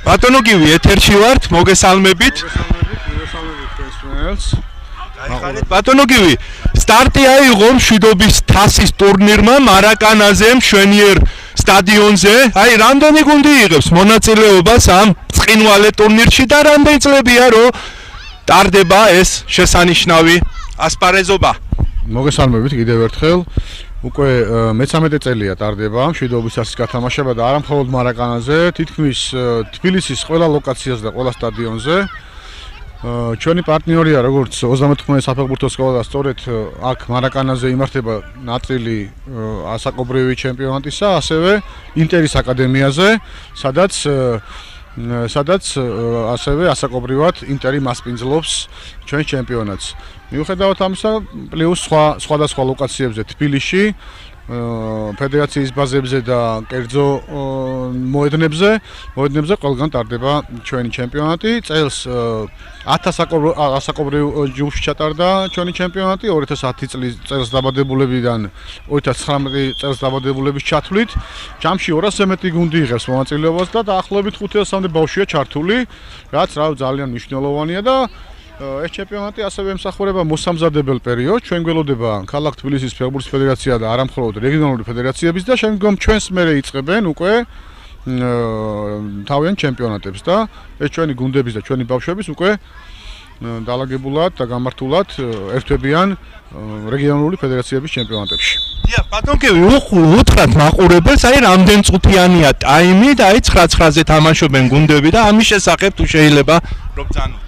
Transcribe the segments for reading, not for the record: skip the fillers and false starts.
ბატონო გივი ეთერში ვართ, მოგესალმებით. ბატონო გივი, სტარტი აიღო მშვიდობის თასის ტურნირმა მარაკანაზე, მშვენიერ სტადიონზე. აი, რამდენი გუნდი იღებს მონაწილეობას ამ წყინვალე ტურნირში და რამდენი წლებია რომ ტარდება ეს შესანიშნავი ასპარეზობა? მოგესალმებით კიდევ ერთხელ. უკვე მე-13 წელია ტარდება მშვიდობის თასის გათამაშება და არა მხოლოდ მარაკანაზე, თითქმის თბილისის ყველა ლოკაციაზე და ყველა სტადიონზე. ჩვენი პარტნიორია როგორც 35 საფეხბურთო სკოლა და სწორედ აქ მარაკანაზე იმართება ნაწილი ასაკობრივი ჩემპიონატისა, ასევე ინტერის აკადემიაზე, სადაც ასევე ასაკობრივად ინტერი მასპინძლობს ჩვენს ჩემპიონატს. მიუხედავად ამისა, პლუს სხვადასხვა ლოკაციებზე თბილისში, ფედერაციის ბაზებზე და კერძო მოედნებზე ყველგან ტარდება ჩვენი ჩემპიონატი. წელს 1000 ასაკობრივ ჯგუფში ჩატარდა ჩვენი ჩემპიონატი 2010 წელს დაბადებულებიდან 2019 წელს დაბადებულების ჩათვლით. ჯამში 200-ზე მეტი გუნდი იღებს მონაწილეობას და დაახლოებით 500-მდე ბავშვია ჩართული, რაც ძალიან მნიშვნელოვანია და ეს ჩემპიონატი ასევე ემსახურება მოსამზადებელ პერიოდს. ჩვენ გველოდება ქალაქ თბილისის ფეხბურთის ფედერაცია და არა მხოლოდ რეგიონალური ფედერაციების და შემდგომ ჩვენს მერე იწყებენ უკვე თავიანთ ჩემპიონატებს და ეს ჩვენი გუნდების და ჩვენი ბავშვების უკვე დაალაგებულად და გამართულად ერთვებიან რეგიონული ფედერაციების ჩემპიონატებში. დიახ, ბატონო გივი, უთხრათ მაყურებელს, აი რამდენ წუთიანია ტაიმი და აი 9-9-ზე თამაშობენ გუნდები და ამის შესახებ თუ შეიძლება რომ ბრძანოთ.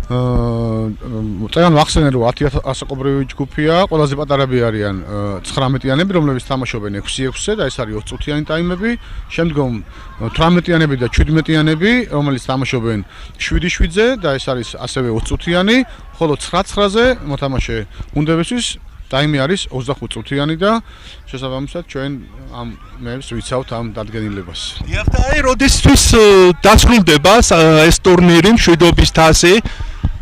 წეგან ვახსენე რომ 10 ასაკობრივი ჯგუფია, ყველაზე პატარები არიან 19-იანები, რომლებიც თამაშობენ 6-6-ზე და ეს არის 20 წუთიანი ტაიმები. შემდგომ 18-იანები და 17-იანები, რომელიც თამაშობენ 7-7-ზე და ეს არის ასევე 20 წუთიანი, ხოლო 9-9-ზე მოთამაშე გუნდებისთვის ტაიმი არის 25 წუთიანი და შესაბამისად ჩვენ ამ მეებს ვიცავთ ამ დადგენილებას. დიახ, და აი როდესთვის დასრულდება ეს ტურნირი მშვიდობის თასი?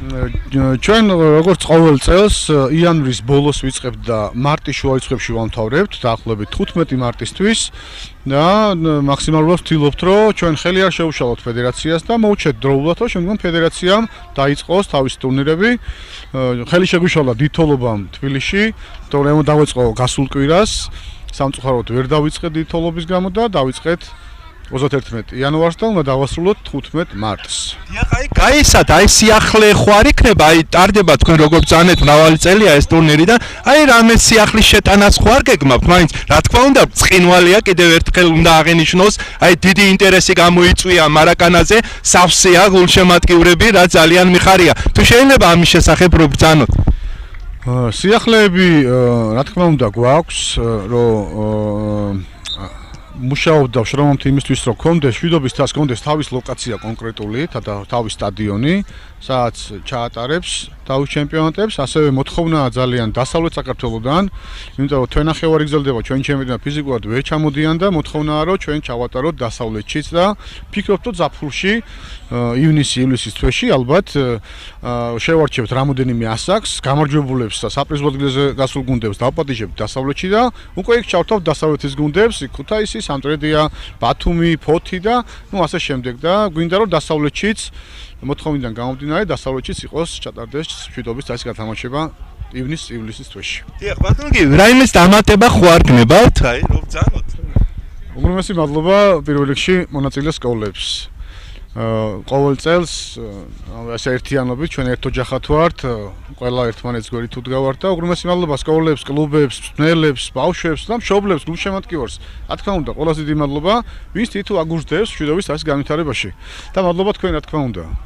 ჩვენ როგორც ყოველ წელს იანვრის ბოლოს ვიწყებთ და მარტის შუა რიცხვებში ვამთავრებთ, დაახლოებით 15 მარტისთვის და მაქსიმალურად ვცდილობთ, რომ ჩვენ ხელი არ შევუშალოთ ფედერაციას და მოუჩეთ დროულად, რომ შემდგომ ფედერაციამ დაიწყოს თავისი ტურნირები. ხელი შეგვიშალა დიდთოლობამ თბილისში, თორემ დავიწყო გასულ კვირას, სამწუხაროდ ვერ დავიწყეთ დიდთოლობის გამო და დავიწყეთ 31 იანვარს და უნდა დავასრულოთ 15 მარტს. დიახ, აი გაისად, აი სიახლე ხო არ იქნება, აი ტარდება თქვენ როგორც ძანეთ მრავალი წელია ეს ტურნირი და აი რამე სიახლის შეტანას ხო არ გეგმავთ, მაინც რა თქმა უნდა წყინვალია, კიდევ ერთხელ უნდა აღინიშნოს, აი დიდი ინტერესი გამოიწვია მარაკანაზე, სავსეა გულშემატკივრები, რა ძალიან მიხარია. თუ შეიძლება ამის შესახებ რო ბრძანოთ. სიახლეები რა თქმა უნდა გვაქვს, რომ მუშაობ და ვშრომობთ იმისთვის, რომ გქონდეს მშვიდობის თასს, გქონდეს თავის ლოკაცია კონკრეტული და თავის სტადიონი, სადაც ჩაატარებს თავის ჩემპიონატებს, ასევე მოთხოვნაა ძალიან დასავლეთ საქართველოსდან, იმიტომ რომ თქვენ ნახევარი გრძელდება ჩვენი ჩემპიონატი ფიზიკურად ვერ ჩამოდიან და მოთხოვნაა რომ ჩვენ ჩავატაროთ დასავლეთშიც და ფიქრობთ რომ ზაფხულში ივნისი-ივლისის თვეში ალბათ შევარჩევთ რამოდენიმე ასაკს, გამარჯვებულებს და საპრიზო ადგილზე გასულ გუნდებს დავპატიჟებთ დასავლეთში და უკვე იქ ჩავთავთ დასავლეთის გუნდებს, ქუთაისი, სამტრედია, ბათუმი, ფოთი და ასე შემდეგ და გვინდა რომ დასავლეთშიც მოთხოვნიდან გამომდინარე დასავლეთშიც იყოს ჩატარდეს მშვიდობის თასის გათამაშება ივნის-ივლისის თვეში. დიახ, ბატონო გივი, რაიმეს დამატება ხო არ გნებავთ? აი, რო ბრძანოთ. უგრმესი მადლობა პირველ რიგში მონაწილე სკოლებს. ყოველ წელს ასე ერთიანობით ჩვენ ერთ ოჯახად ვართ, ყველა ერთმანეთს გვერდით უდგავართ და უგრმესი მადლობა სკოლებს, კლუბებს, მწვრთნელებს, ბავშვებს და მშობლებს, გულშემატკივარს. რა თქმა უნდა, ყველაზე დიდი მადლობა, ვინც თითო აგურსდებს მშვიდობის თასის განვითარებაში. და მადლობა თქვენ, რა თქმა უნდა.